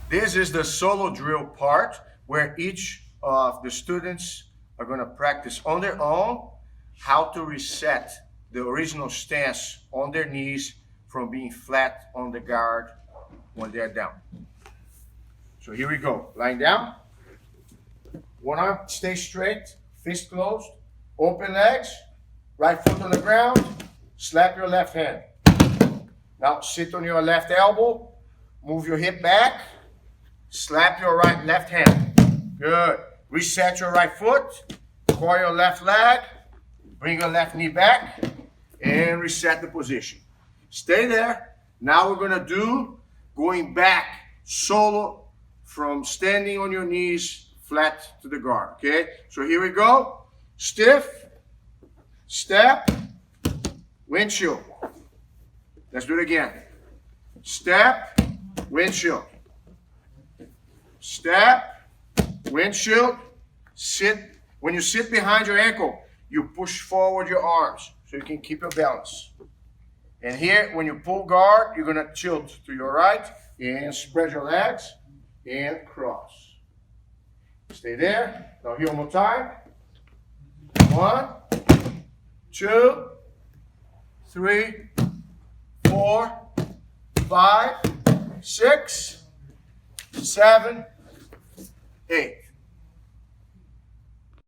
This is the solo drill part where each of the students are going to practice on their own how to reset the original stance on their knees from being flat on the guard when they're down. So here we go. Lying down. One arm, stay straight, fist closed, open legs, right foot on the ground, slap your left hand. Now sit on your left elbow, move your hip back, slap your left hand. Good. Reset your right foot, coil your left leg, bring your left knee back, and reset the position. Stay there. Now we're going to do going back solo from standing on your knees flat to the guard. Okay? So here we go. Stiff, step, windshield. Let's do it again. Step, windshield. Step, windshield. Sit. When you sit behind your ankle, you push forward your arms so you can keep your balance. And here, when you pull guard, you're going to tilt to your right and spread your legs and cross. Stay there. Now here one more time. 1, 2, 3, 4, 5, 6, 7, 8.